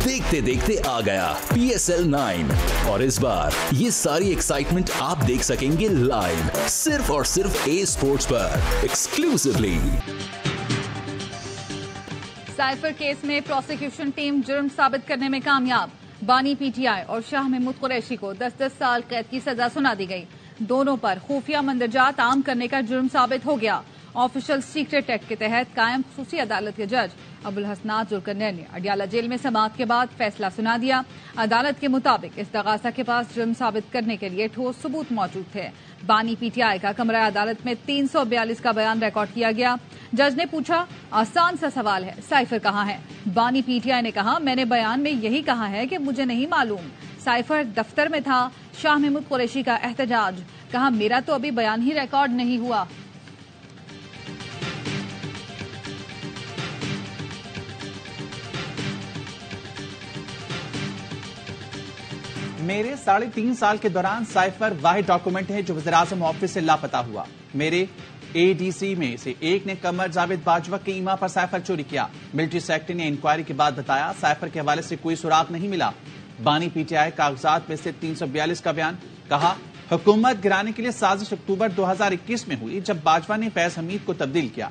देखते देखते आ गया PSL 9 और इस बार ये सारी एक्साइटमेंट आप देख सकेंगे लाइव सिर्फ और सिर्फ ए स्पोर्ट्स पर एक्सक्लूसिवली। साइफर केस में प्रोसिक्यूशन टीम जुर्म साबित करने में कामयाब। बानी PTI और शाह महमूद कुरैशी को 10-10 साल कैद की सजा सुना दी गई। दोनों पर खुफिया मंदरजात आम करने का जुर्म साबित हो गया। ऑफिशियल सीक्रेट एक्ट के तहत कायम खुसूसी अदालत के जज अबुल हसनात जुल्करनैन ने अडियाला जेल में समाअत के बाद फैसला सुना दिया। अदालत के मुताबिक इस दगासा के पास जुर्म साबित करने के लिए ठोस सबूत मौजूद थे। बानी PTI का कमरा अदालत में 342 का बयान रिकॉर्ड किया गया। जज ने पूछा, आसान सा सवाल है, साइफर कहाँ है? बानी PTI ने कहा, मैंने बयान में यही कहा है कि मुझे नहीं मालूम। साइफर दफ्तर में था। शाह महमूद कुरैशी का एहतजाज, कहा मेरा तो अभी बयान ही रिकॉर्ड नहीं हुआ। मेरे 3.5 साल के दौरान साइफर वाहिद डॉक्यूमेंट है जो वज़ीर-ए-आज़म ऑफिस से लापता हुआ। मेरे ADC में से एक ने कमर जावेद बाजवा के ईमा पर साइफर चोरी किया। मिलिट्री सेक्रेटरी ने इंक्वायरी के बाद बताया साइफर के हवाले से कोई सुराग नहीं मिला। बानी PTI कागजात में से 342 का बयान, कहा हुकूमत गिराने के लिए साजिश अक्टूबर 2021 में हुई जब बाजवा ने फैज हमीद को तब्दील किया।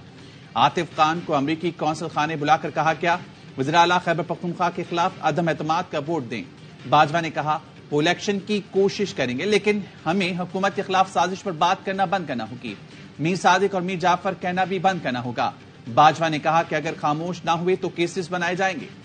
आतिफ खान को अमरीकी कौंसल खाने बुलाकर कहा क्या वज़ीर आला खैबर पख्तूनख्वा के खिलाफ अदम एतमाद का वोट दें। बाजवा ने कहा वो इलेक्शन की कोशिश करेंगे लेकिन हमें हुकूमत के खिलाफ साजिश पर बात करना बंद करना होगी। मीर सादिक और मीर जाफर कहना भी बंद करना होगा। बाजवा ने कहा कि अगर खामोश ना हुए तो केसेस बनाए जाएंगे।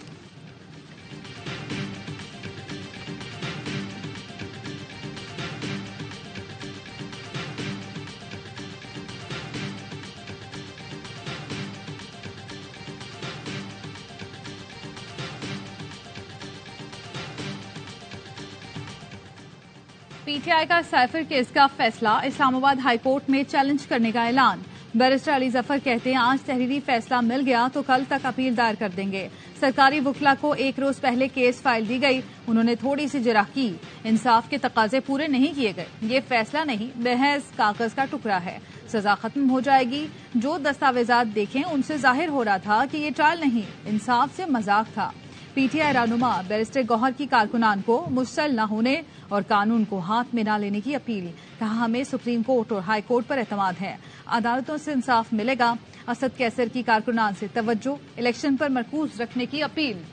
PTI का साइफर केस का फैसला इस्लामाबाद हाईकोर्ट में चैलेंज करने का ऐलान। बैरिस्टर अली जफर कहते हैं आज तहरीरी फैसला मिल गया तो कल तक अपील दायर कर देंगे। सरकारी वकला को एक रोज पहले केस फाइल दी गई, उन्होंने थोड़ी सी जिरह की। इंसाफ के तकाजे पूरे नहीं किए गए। ये फैसला नहीं, महज कागज का टुकड़ा है। सजा खत्म हो जाएगी। जो दस्तावेजात देखें उनसे जाहिर हो रहा था कि ये ट्रायल नहीं, इंसाफ से मजाक था। PTI रहनुमा बैरिस्टर गौहर की कारकुनान को मुस्तल न होने और कानून को हाथ में न लेने की अपील, कहा हमें सुप्रीम कोर्ट और हाई कोर्ट पर एतमाद है, अदालतों से इंसाफ मिलेगा। असद कैसर की कारकुनान से तवज्जो, इलेक्शन पर मरकूज रखने की अपील।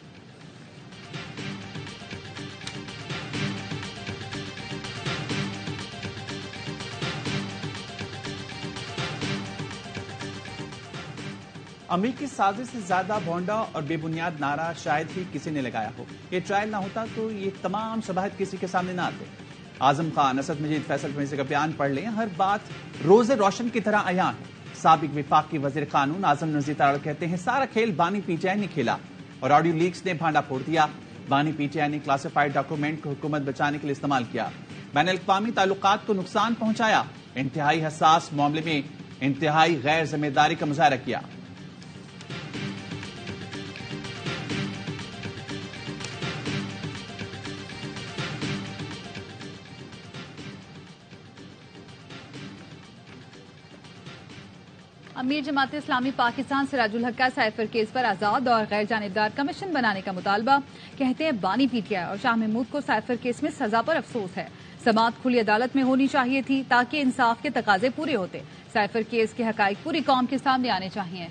अमरीकी साजिश से ज्यादा भोंडा और बेबुनियाद नारा शायद ही किसी ने लगाया हो। ये ट्रायल ना होता तो ये तमाम शबाहत किसी के सामने ना आते। आजम खान, असद मजीद, फैसल फैसी का बयान पढ़ लें, हर बात रोजे रोशन की तरह अयां है। साबिक विफाकी वजीर कानून आजम नजीर तारड़ कहते हैं सारा खेल बानी PTI ने खेला और ऑडियो लीक्स ने भांडा फोड़ दिया। बानी PTI ने क्लासिफाइड डॉक्यूमेंट को हुकूमत बचाने के लिए इस्तेमाल किया, बैनुल-अक़वामी ताल्लुकात को नुकसान पहुंचाया, इंतहाई हसास मामले में इंतहाई गैर जिम्मेदारी का मुजाहरा किया। अमीर जमात इस्लामी पाकिस्तान सिराजुल हक का साइफर केस पर आजाद और गैर जानिबदार कमीशन बनाने का मुतालबा। कहते हैं बानी PTI और शाह महमूद को साइफर केस में सजा पर अफसोस है। समाअत खुली अदालत में होनी चाहिए थी ताकि इंसाफ के तकाजे पूरे होते। साइफर केस के हकाइक पूरी कौम के सामने आने चाहिए।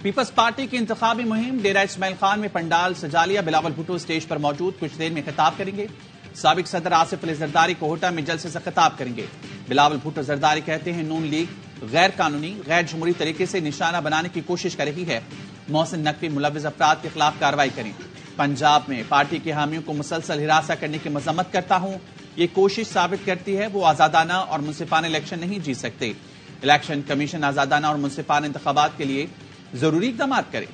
पीपल्स पार्टी की इंतखाबी मुहिम, डेरा इस्माइल खान में पंडाल सजा लिया। बिलावल भुट्टो स्टेज पर मौजूद, कुछ देर में खिताब करेंगे। साबिक सदर आसिफ अली जरदारी कोहटा में जलसे से खिताब करेंगे। बिलावल भुट्टो जरदारी कहते हैं नून लीग गैर कानूनी गैर जमहूरी तरीके से निशाना बनाने की कोशिश कर रही है। मोहसिन नकवी मुलव्विस अफराद के खिलाफ कार्रवाई करें। पंजाब में पार्टी के हामियों को मुसलसल हिरासा करने की मजम्मत करता हूं। ये कोशिश साबित करती है वो आजादाना और मुंसिफाना इलेक्शन नहीं जीत सकते। इलेक्शन कमीशन आजादाना और मुंसिफाना इंतखाबात के लिए जरूरी इकदाम करें।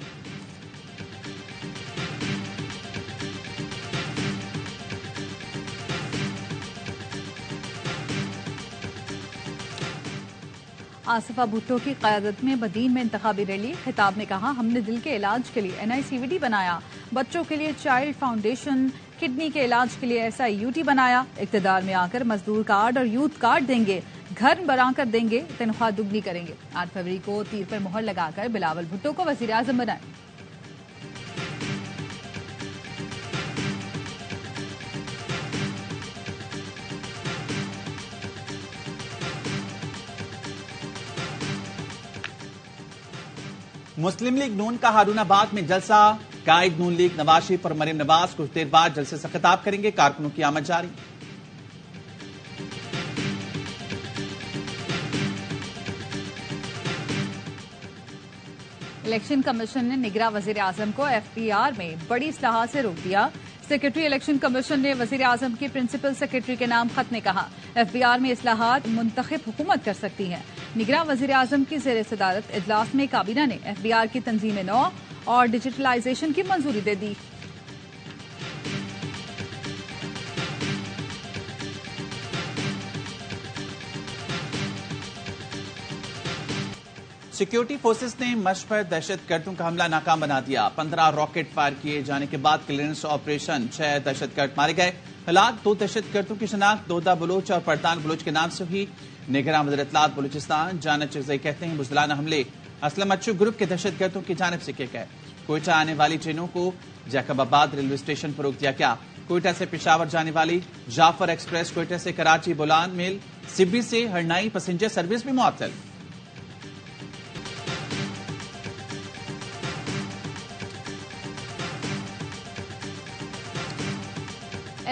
आसिफा भुट्टो की क़यादत में बदीन में इंतखाबी रैली। खिताब में कहा हमने दिल के इलाज के लिए NICVD बनाया, बच्चों के लिए चाइल्ड फाउंडेशन किडनी के इलाज के ऐसा SIUT बनाया। इक्तदार में आकर मजदूर कार्ड और यूथ कार्ड देंगे, घर बनाकर देंगे, तनख्वाह दुगनी करेंगे। 8 फरवरी को तीर पर मोहर लगाकर बिलावल भुट्टो को वजीर आजम बनाए। मुस्लिम लीग नून का हारूनाबाद में जलसा। कायद नून लीग नवाज शरीफ और मरीम नवाज कुछ देर बाद जलसे से खिताब करेंगे। कारकुनों की आमद जारी। इलेक्शन कमीशन ने निगरां वजीर आजम को FPR में बड़ी इस्लाहात से रोक दिया। सेक्रेटरी इलेक्शन कमीशन ने वजीर आजम के प्रिंसिपल सेक्रेटरी के नाम खत में कहा, FPR में इस्लाहात मुंतखब हुकूमत कर सकती है। निगरां वजीर आजम की ज़ेर सदारत इजलास में काबीना ने FPR की तंजीम नौ और डिजिटलाइजेशन की मंजूरी दे दी। सिक्योरिटी फोर्सेस ने मश पर दहशतगर्दों का हमला नाकाम बना दिया। 15 रॉकेट फायर किए जाने के बाद क्लियरेंस ऑपरेशन, 6 दहशतगर्द मारे गए। हलाक 2 दहशतगर्दों की शिनाख्त दोदा बलोच और परतान बलोच के नाम से हुई। निगरान वज़ीर इत्तलात बलूचिस्तान जाना चिज़ई कहते हैं बुज़दिलाना हमले असलम अच्छू ग्रुप के दहशतगर्दों की जानिब से किए गए। कोयटा आने वाली ट्रेनों को जैकबाबाद रेलवे स्टेशन पर रोक दिया गया। कोयटा से पेशावर जाने वाली जाफर एक्सप्रेस, कोयटा से कराची बोलान मेल, सिब्बी से हरनाई पैसेंजर सर्विस भी मुअत्तल।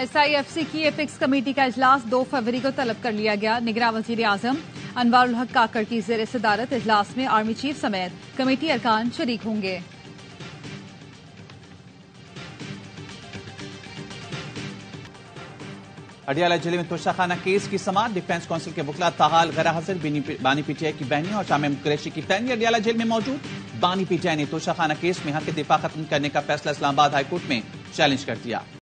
SIFC की एपिक्स कमेटी का इजलास 2 फरवरी को तलब कर लिया गया। निगरां वजीर आजम अनवारुल हक काकड़ की ज़ेर सदारत इजलास में आर्मी चीफ समेत कमेटी अरकान शरीक होंगे। अडियाला जिले में तोशाखाना केस की समाअत। डिफेंस काउंसिल के वकला ताहाल गैर हाजिर। बानी PTI की बहनी और शामिम कुरैशी की फैमिली अडियाला जेल में मौजूद। बानी PTI ने तोशाखाना केस में हक दिफा खत्म करने का फैसला इस्लामाबाद हाईकोर्ट में चैलेंज कर दिया।